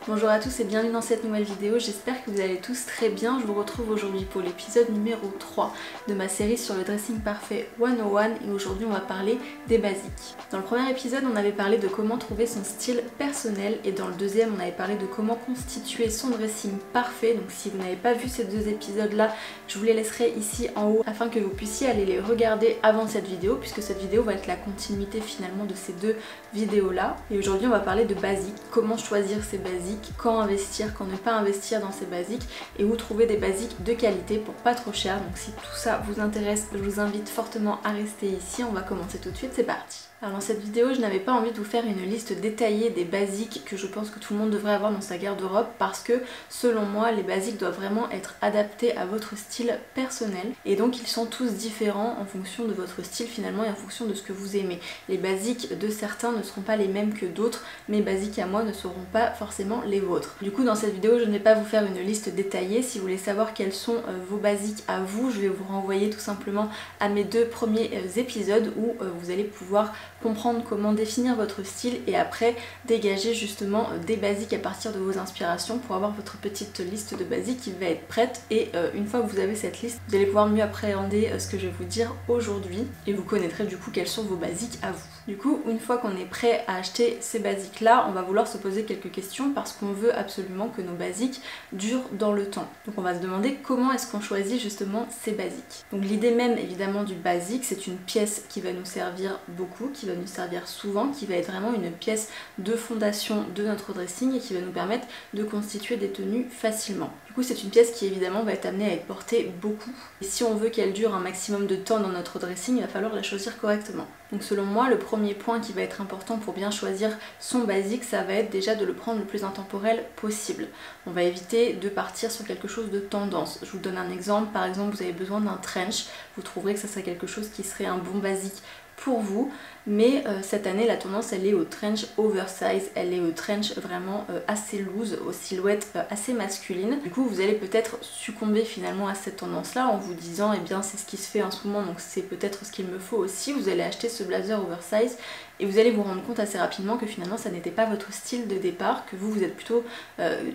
Bonjour à tous et bienvenue dans cette nouvelle vidéo, j'espère que vous allez tous très bien. Je vous retrouve aujourd'hui pour l'épisode numéro 3 de ma série sur le dressing parfait 101 et aujourd'hui on va parler des basiques. Dans le premier épisode on avait parlé de comment trouver son style personnel et dans le deuxième on avait parlé de comment constituer son dressing parfait. Donc si vous n'avez pas vu ces deux épisodes là, je vous les laisserai ici en haut afin que vous puissiez aller les regarder avant cette vidéo puisque cette vidéo va être la continuité finalement de ces deux vidéos là. Et aujourd'hui on va parler de basiques, comment choisir ces basiques, quand investir, quand ne pas investir dans ces basiques et où trouver des basiques de qualité pour pas trop cher. Donc si tout ça vous intéresse, je vous invite fortement à rester ici. On va commencer tout de suite, c'est parti. Alors dans cette vidéo, je n'avais pas envie de vous faire une liste détaillée des basiques que je pense que tout le monde devrait avoir dans sa garde-robe parce que selon moi, les basiques doivent vraiment être adaptés à votre style personnel et donc ils sont tous différents en fonction de votre style finalement et en fonction de ce que vous aimez. Les basiques de certains ne seront pas les mêmes que d'autres, mes basiques à moi ne seront pas forcément les vôtres. Du coup dans cette vidéo, je ne vais pas vous faire une liste détaillée. Si vous voulez savoir quels sont vos basiques à vous, je vais vous renvoyer tout simplement à mes deux premiers épisodes où vous allez pouvoir comprendre comment définir votre style et après dégager justement des basiques à partir de vos inspirations pour avoir votre petite liste de basiques qui va être prête et une fois que vous avez cette liste, vous allez pouvoir mieux appréhender ce que je vais vous dire aujourd'hui et vous connaîtrez du coup quels sont vos basiques à vous. Du coup, une fois qu'on est prêt à acheter ces basiques là, on va vouloir se poser quelques questions parce qu'on veut absolument que nos basiques durent dans le temps. Donc on va se demander comment est-ce qu'on choisit justement ces basiques. Donc l'idée même évidemment du basique, c'est une pièce qui va nous servir beaucoup, qui va nous servir souvent, qui va être vraiment une pièce de fondation de notre dressing et qui va nous permettre de constituer des tenues facilement. Du coup c'est une pièce qui évidemment va être amenée à être portée beaucoup et si on veut qu'elle dure un maximum de temps dans notre dressing, il va falloir la choisir correctement. Donc selon moi le premier point qui va être important pour bien choisir son basique, ça va être déjà de le prendre le plus intemporel possible. On va éviter de partir sur quelque chose de tendance. Je vous donne un exemple, par exemple vous avez besoin d'un trench, vous trouverez que ça serait quelque chose qui serait un bon basique pour vous, mais cette année la tendance elle est au trench oversize, elle est au trench vraiment assez loose, aux silhouettes assez masculines. Du coup vous allez peut-être succomber finalement à cette tendance là en vous disant eh bien c'est ce qui se fait en ce moment donc c'est peut-être ce qu'il me faut aussi. Vous allez acheter ce blazer oversize et vous allez vous rendre compte assez rapidement que finalement ça n'était pas votre style de départ, que vous êtes plutôt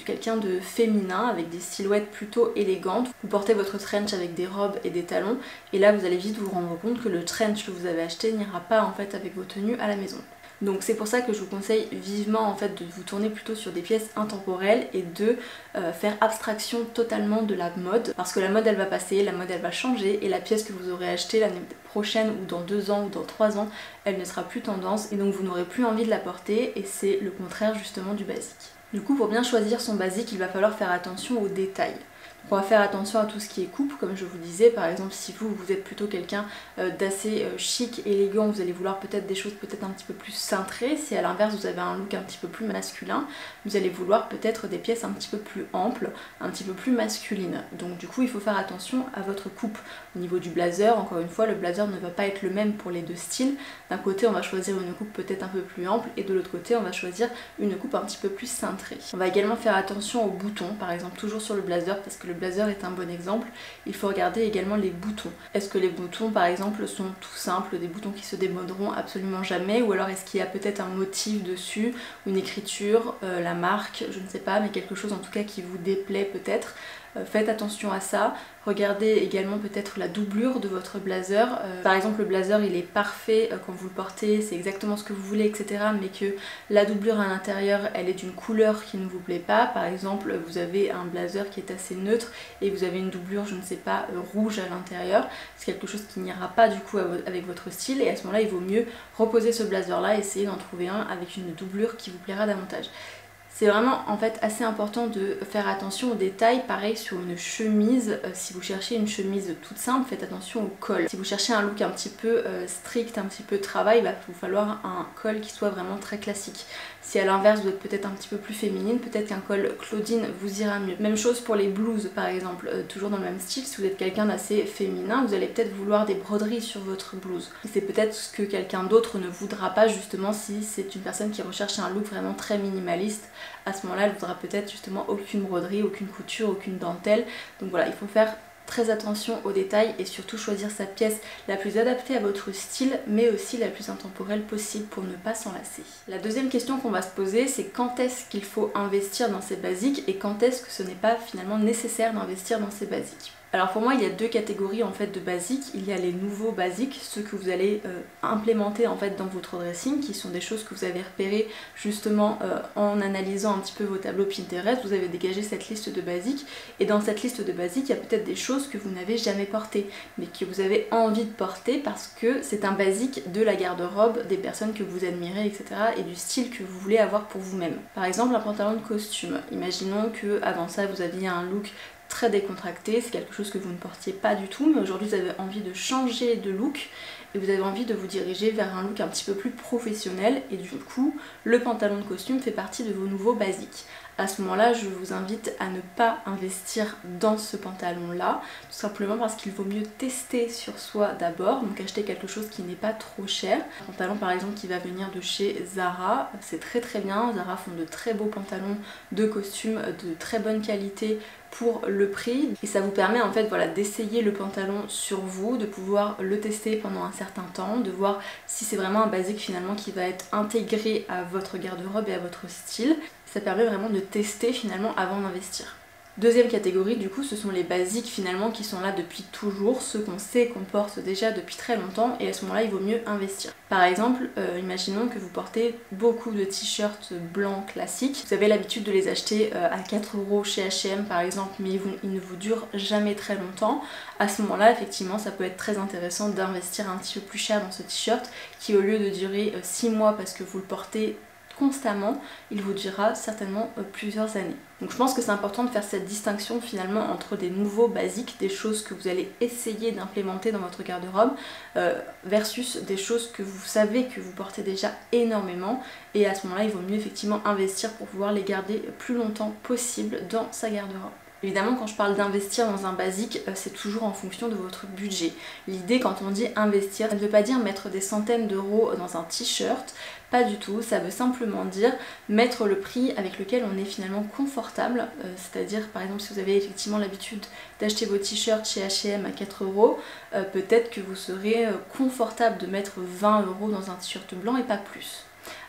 quelqu'un de féminin avec des silhouettes plutôt élégantes. Vous portez votre trench avec des robes et des talons et là vous allez vite vous rendre compte que le trench que vous avez acheté n'ira pas en fait avec vos tenues à la maison. Donc c'est pour ça que je vous conseille vivement en fait de vous tourner plutôt sur des pièces intemporelles et de faire abstraction totalement de la mode parce que la mode elle va passer, la mode elle va changer et la pièce que vous aurez achetée l'année prochaine ou dans 2 ans ou dans 3 ans elle ne sera plus tendance et donc vous n'aurez plus envie de la porter et c'est le contraire justement du basique. Du coup pour bien choisir son basique il va falloir faire attention aux détails. On va faire attention à tout ce qui est coupe, comme je vous disais, par exemple si vous êtes plutôt quelqu'un d'assez chic, élégant, vous allez vouloir peut-être des choses peut-être un petit peu plus cintrées. Si à l'inverse vous avez un look un petit peu plus masculin, vous allez vouloir peut-être des pièces un petit peu plus amples, un petit peu plus masculines. Donc du coup il faut faire attention à votre coupe. Au niveau du blazer, encore une fois, le blazer ne va pas être le même pour les deux styles. D'un côté on va choisir une coupe peut-être un peu plus ample et de l'autre côté on va choisir une coupe un petit peu plus cintrée. On va également faire attention aux boutons, par exemple toujours sur le blazer parce que le blazer est un bon exemple, il faut regarder également les boutons. Est-ce que les boutons par exemple sont tout simples, des boutons qui se démoderont absolument jamais ou alors est-ce qu'il y a peut-être un motif dessus, une écriture, la marque, je ne sais pas, mais quelque chose en tout cas qui vous déplaît peut-être. Faites attention à ça. Regardez également peut-être la doublure de votre blazer. Par exemple le blazer il est parfait quand vous le portez, c'est exactement ce que vous voulez etc. Mais que la doublure à l'intérieur elle est d'une couleur qui ne vous plaît pas. Par exemple vous avez un blazer qui est assez neutre et vous avez une doublure je ne sais pas rouge à l'intérieur. C'est quelque chose qui n'ira pas du coup avec votre style et à ce moment là il vaut mieux reposer ce blazer là et essayer d'en trouver un avec une doublure qui vous plaira davantage. C'est vraiment en fait assez important de faire attention aux détails, pareil sur une chemise, si vous cherchez une chemise toute simple, faites attention au col. Si vous cherchez un look un petit peu strict, un petit peu travail, il va vous falloir un col qui soit vraiment très classique. Si à l'inverse vous êtes peut-être un petit peu plus féminine, peut-être qu'un col Claudine vous ira mieux. Même chose pour les blouses par exemple, toujours dans le même style, si vous êtes quelqu'un d'assez féminin, vous allez peut-être vouloir des broderies sur votre blouse. Et c'est peut-être ce que quelqu'un d'autre ne voudra pas justement si c'est une personne qui recherche un look vraiment très minimaliste. À ce moment-là, elle voudra peut-être justement aucune broderie, aucune couture, aucune dentelle. Donc voilà, il faut faire très attention aux détails et surtout choisir sa pièce la plus adaptée à votre style mais aussi la plus intemporelle possible pour ne pas s'enlacer. La deuxième question qu'on va se poser, c'est quand est-ce qu'il faut investir dans ces basiques et quand est-ce que ce n'est pas finalement nécessaire d'investir dans ces basiques. Alors pour moi il y a deux catégories en fait de basiques. Il y a les nouveaux basiques, ceux que vous allez implémenter en fait dans votre dressing, qui sont des choses que vous avez repérées justement en analysant un petit peu vos tableaux Pinterest. Vous avez dégagé cette liste de basiques et dans cette liste de basiques il y a peut-être des choses que vous n'avez jamais portées mais que vous avez envie de porter parce que c'est un basique de la garde-robe des personnes que vous admirez, etc. et du style que vous voulez avoir pour vous-même. Par exemple un pantalon de costume. Imaginons que avant ça vous aviez un look très décontracté, c'est quelque chose que vous ne portiez pas du tout, mais aujourd'hui vous avez envie de changer de look et vous avez envie de vous diriger vers un look un petit peu plus professionnel et du coup le pantalon de costume fait partie de vos nouveaux basiques. À ce moment-là, je vous invite à ne pas investir dans ce pantalon-là, tout simplement parce qu'il vaut mieux tester sur soi d'abord, donc acheter quelque chose qui n'est pas trop cher. Un pantalon par exemple qui va venir de chez Zara, c'est très très bien, Zara font de très beaux pantalons de costume de très bonne qualité pour le prix et ça vous permet en fait voilà, d'essayer le pantalon sur vous, de pouvoir le tester pendant un certain temps, de voir si c'est vraiment un basique finalement qui va être intégré à votre garde-robe et à votre style. Ça permet vraiment de tester finalement avant d'investir. Deuxième catégorie du coup, ce sont les basiques finalement qui sont là depuis toujours, ceux qu'on sait qu'on porte déjà depuis très longtemps et à ce moment-là il vaut mieux investir. Par exemple, imaginons que vous portez beaucoup de t-shirts blancs classiques, vous avez l'habitude de les acheter à 4 € chez H&M par exemple, mais ils ne vous durent jamais très longtemps. À ce moment-là effectivement ça peut être très intéressant d'investir un petit peu plus cher dans ce t-shirt qui au lieu de durer 6 mois parce que vous le portez constamment, il vous durera certainement plusieurs années. Donc je pense que c'est important de faire cette distinction finalement entre des nouveaux basiques, des choses que vous allez essayer d'implémenter dans votre garde-robe versus des choses que vous savez que vous portez déjà énormément et à ce moment-là il vaut mieux effectivement investir pour pouvoir les garder le plus longtemps possible dans sa garde-robe. Évidemment quand je parle d'investir dans un basique, c'est toujours en fonction de votre budget. L'idée quand on dit investir, ça ne veut pas dire mettre des centaines d'euros dans un t-shirt, pas du tout, ça veut simplement dire mettre le prix avec lequel on est finalement confortable, c'est-à-dire par exemple si vous avez effectivement l'habitude d'acheter vos t-shirts chez H&M à 4 €, peut-être que vous serez confortable de mettre 20 € dans un t-shirt blanc et pas plus.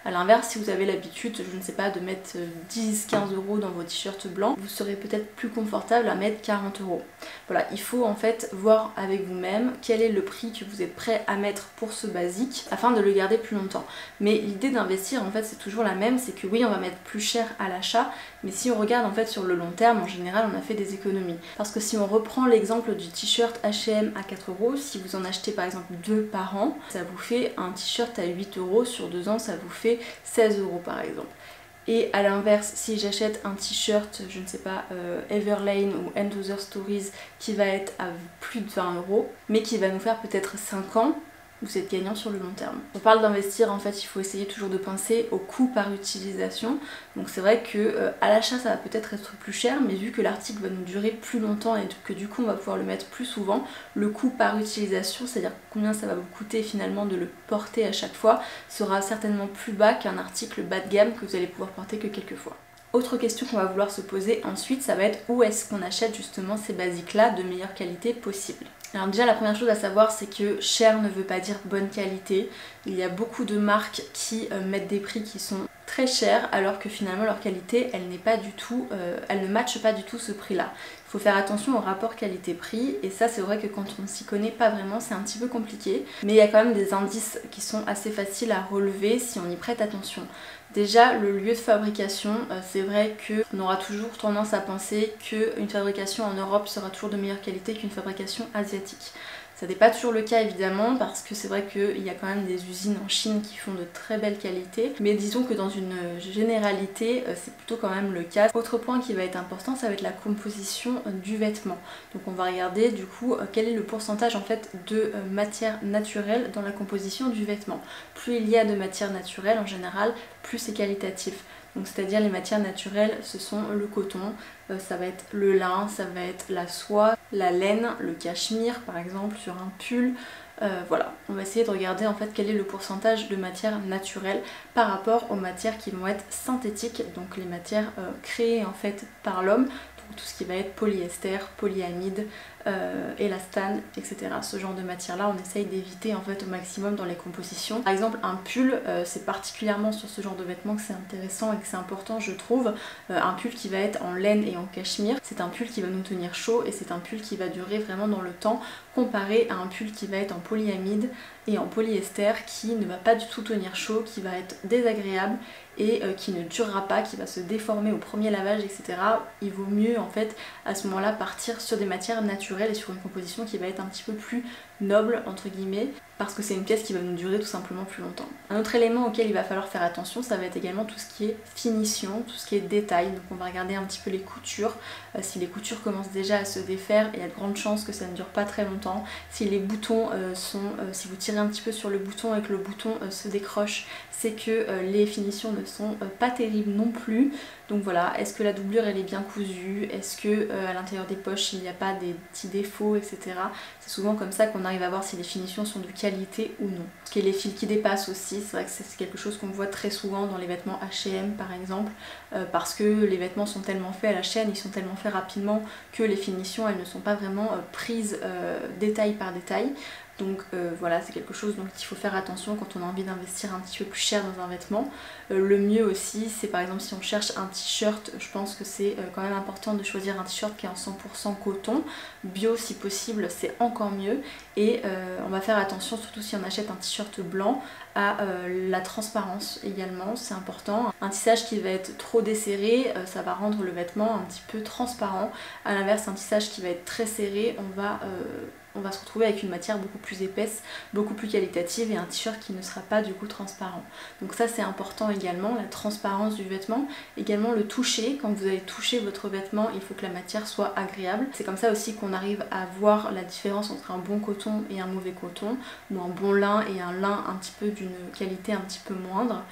A l'inverse, si vous avez l'habitude, je ne sais pas, de mettre 10-15 € dans vos t-shirts blancs, vous serez peut-être plus confortable à mettre 40 €. Voilà, il faut en fait voir avec vous-même quel est le prix que vous êtes prêt à mettre pour ce basique afin de le garder plus longtemps. Mais l'idée d'investir en fait c'est toujours la même, c'est que oui on va mettre plus cher à l'achat, mais si on regarde en fait sur le long terme, en général on a fait des économies. Parce que si on reprend l'exemple du t-shirt H&M à 4 €, si vous en achetez par exemple 2 par an, ça vous fait un t-shirt à 8 € sur 2 ans, ça vous fait 16 € par exemple. Et à l'inverse, si j'achète un t-shirt, je ne sais pas, Everlane ou End Other Stories qui va être à plus de 20 €, mais qui va nous faire peut-être 5 ans, vous êtes gagnant sur le long terme. On parle d'investir, en fait il faut essayer toujours de penser au coût par utilisation. Donc c'est vrai que à l'achat ça va peut-être être plus cher, mais vu que l'article va nous durer plus longtemps et que du coup on va pouvoir le mettre plus souvent, le coût par utilisation, c'est-à-dire combien ça va vous coûter finalement de le porter à chaque fois, sera certainement plus bas qu'un article bas de gamme que vous allez pouvoir porter que quelques fois. Autre question qu'on va vouloir se poser ensuite, ça va être où est-ce qu'on achète justement ces basiques là de meilleure qualité possible. Alors déjà la première chose à savoir c'est que cher ne veut pas dire bonne qualité. Il y a beaucoup de marques qui mettent des prix qui sont très chers alors que finalement leur qualité elle n'est pas du tout, elle ne matche pas du tout ce prix là. Il faut faire attention au rapport qualité-prix et ça c'est vrai que quand on ne s'y connaît pas vraiment c'est un petit peu compliqué, mais il y a quand même des indices qui sont assez faciles à relever si on y prête attention. Déjà le lieu de fabrication, c'est vrai qu'on aura toujours tendance à penser qu'une fabrication en Europe sera toujours de meilleure qualité qu'une fabrication asiatique. Ça n'est pas toujours le cas évidemment parce que c'est vrai qu'il y a quand même des usines en Chine qui font de très belles qualités, mais disons que dans une généralité c'est plutôt quand même le cas. Autre point qui va être important, ça va être la composition du vêtement. Donc on va regarder du coup quel est le pourcentage en fait de matière naturelle dans la composition du vêtement. Plus il y a de matière naturelle en général, plus c'est qualitatif. Donc c'est-à-dire les matières naturelles, ce sont le coton, ça va être le lin, ça va être la soie, la laine, le cachemire par exemple sur un pull. Voilà, on va essayer de regarder en fait quel est le pourcentage de matière naturelle par rapport aux matières qui vont être synthétiques, donc les matières créées en fait par l'homme, donc tout ce qui va être polyester, polyamide, élastane, etc. Ce genre de matière là on essaye d'éviter en fait au maximum dans les compositions. Par exemple un pull, c'est particulièrement sur ce genre de vêtements que c'est intéressant et que c'est important je trouve. Un pull qui va être en laine et en cachemire, c'est un pull qui va nous tenir chaud et c'est un pull qui va durer vraiment dans le temps, comparé à un pull qui va être en polyamide et en polyester qui ne va pas du tout tenir chaud, qui va être désagréable et qui ne durera pas, qui va se déformer au premier lavage, etc. Il vaut mieux en fait à ce moment là partir sur des matières naturelles et sur une composition qui va être un petit peu plus noble entre guillemets, parce que c'est une pièce qui va nous durer tout simplement plus longtemps. Un autre élément auquel il va falloir faire attention, ça va être également tout ce qui est finition, tout ce qui est détail. Donc on va regarder un petit peu les coutures. Si les coutures commencent déjà à se défaire, il y a de grandes chances que ça ne dure pas très longtemps. Si les boutons si vous tirez un petit peu sur le bouton et que le bouton se décroche, c'est que les finitions ne sont pas terribles non plus. Donc voilà, est-ce que la doublure elle est bien cousue, est-ce que à l'intérieur des poches il n'y a pas des petits défauts, etc. C'est souvent comme ça qu'on arrive à voir si les finitions sont de qualité ou non. Ce qui est les fils qui dépassent aussi, c'est vrai que c'est quelque chose qu'on voit très souvent dans les vêtements H&M par exemple, parce que les vêtements sont tellement faits à la chaîne, ils sont tellement faits rapidement que les finitions elles ne sont pas vraiment prises détail par détail. Donc voilà, c'est quelque chose dont il faut faire attention quand on a envie d'investir un petit peu plus cher dans un vêtement. Le mieux aussi, c'est par exemple si on cherche un t-shirt, je pense que c'est quand même important de choisir un t-shirt qui est en 100% coton, bio si possible, c'est encore mieux. Et on va faire attention, surtout si on achète un t-shirt blanc, à la transparence également, c'est important. Un tissage qui va être trop desserré, ça va rendre le vêtement un petit peu transparent. A l'inverse, un tissage qui va être très serré, on va se retrouver avec une matière beaucoup plus épaisse, beaucoup plus qualitative et un t-shirt qui ne sera pas du coup transparent. Donc ça c'est important également, la transparence du vêtement, également le toucher. Quand vous allez toucher votre vêtement, il faut que la matière soit agréable. C'est comme ça aussi qu'on arrive à voir la différence entre un bon coton et un mauvais coton, ou un bon lin et un lin un petit peu d'une qualité un petit peu moindre.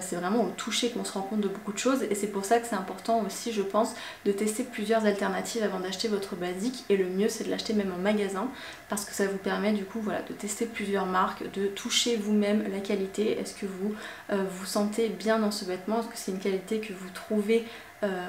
C'est vraiment au toucher qu'on se rend compte de beaucoup de choses et c'est pour ça que c'est important aussi je pense de tester plusieurs alternatives avant d'acheter votre basique, et le mieux c'est de l'acheter même en magasin parce que ça vous permet du coup voilà, de tester plusieurs marques, de toucher vous-même la qualité. Est-ce que vous vous sentez bien dans ce vêtement, est-ce que c'est une qualité que vous trouvez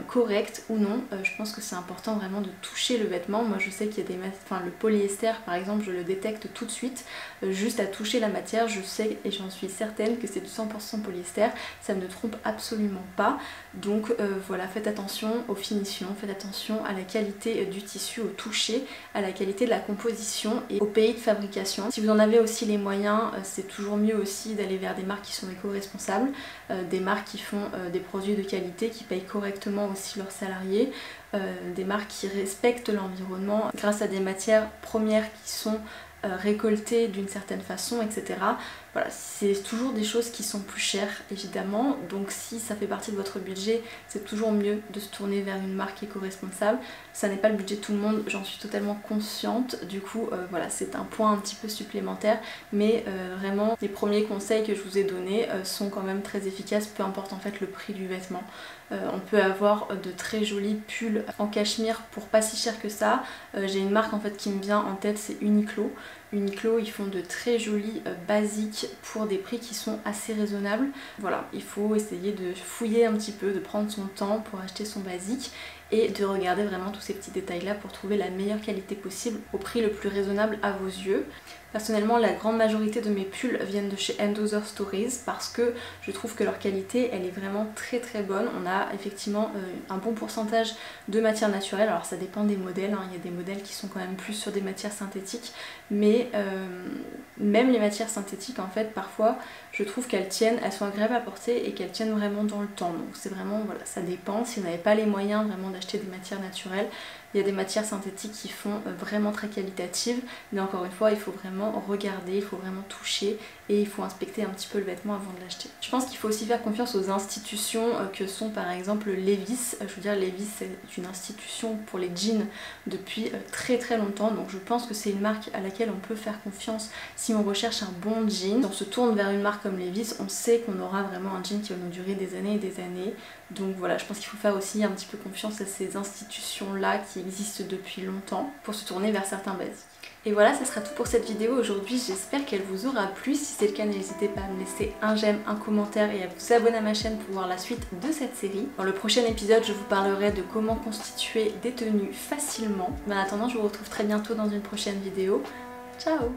correcte ou non. Je pense que c'est important vraiment de toucher le vêtement. Moi je sais qu'il y a des le polyester par exemple, je le détecte tout de suite, juste à toucher la matière, je sais et j'en suis certaine que c'est du 100% polyester, ça ne trompe absolument pas. Donc voilà, faites attention aux finitions, faites attention à la qualité du tissu, au toucher, à la qualité de la composition et au pays de fabrication. Si vous en avez aussi les moyens, c'est toujours mieux aussi d'aller vers des marques qui sont éco-responsables, des marques qui font des produits de qualité, qui payent correctement aussi leurs salariés, des marques qui respectent l'environnement grâce à des matières premières qui sont récoltées d'une certaine façon, etc. Voilà, c'est toujours des choses qui sont plus chères évidemment, donc si ça fait partie de votre budget, c'est toujours mieux de se tourner vers une marque éco-responsable. Ça n'est pas le budget de tout le monde, j'en suis totalement consciente, du coup voilà, c'est un point un petit peu supplémentaire, mais vraiment les premiers conseils que je vous ai donnés sont quand même très efficaces, peu importe en fait le prix du vêtement. On peut avoir de très jolis pulls en cachemire pour pas si cher que ça. J'ai une marque en fait qui me vient en tête, c'est Uniqlo. Uniqlo, ils font de très jolis basiques pour des prix qui sont assez raisonnables. Voilà, il faut essayer de fouiller un petit peu, de prendre son temps pour acheter son basique et de regarder vraiment tous ces petits détails là pour trouver la meilleure qualité possible au prix le plus raisonnable à vos yeux. Personnellement, la grande majorité de mes pulls viennent de chez Endother Stories parce que je trouve que leur qualité elle est vraiment très très bonne. On a effectivement un bon pourcentage de matières naturelles, alors ça dépend des modèles, hein. Il y a des modèles qui sont quand même plus sur des matières synthétiques, mais même les matières synthétiques en fait parfois je trouve qu'elles tiennent, elles sont agréables à porter et qu'elles tiennent vraiment dans le temps. Donc c'est vraiment, voilà, ça dépend. Si vous n'avez pas les moyens vraiment d'acheter des matières naturelles, il y a des matières synthétiques qui font vraiment très qualitatives, mais encore une fois il faut vraiment regarder, il faut vraiment toucher et il faut inspecter un petit peu le vêtement avant de l'acheter. Je pense qu'il faut aussi faire confiance aux institutions que sont par exemple Levi's. Je veux dire, Levi's c'est une institution pour les jeans depuis très très longtemps, donc je pense que c'est une marque à laquelle on peut faire confiance si on recherche un bon jean. Si on se tourne vers une marque comme Levi's, on sait qu'on aura vraiment un jean qui va nous durer des années et des années. Donc voilà, je pense qu'il faut faire aussi un petit peu confiance à ces institutions là qui existent depuis longtemps pour se tourner vers certains basiques. Et voilà, ce sera tout pour cette vidéo aujourd'hui, j'espère qu'elle vous aura plu. Si c'est le cas, n'hésitez pas à me laisser un j'aime, un commentaire et à vous abonner à ma chaîne pour voir la suite de cette série. Dans le prochain épisode, je vous parlerai de comment constituer des tenues facilement. Mais en attendant, je vous retrouve très bientôt dans une prochaine vidéo. Ciao!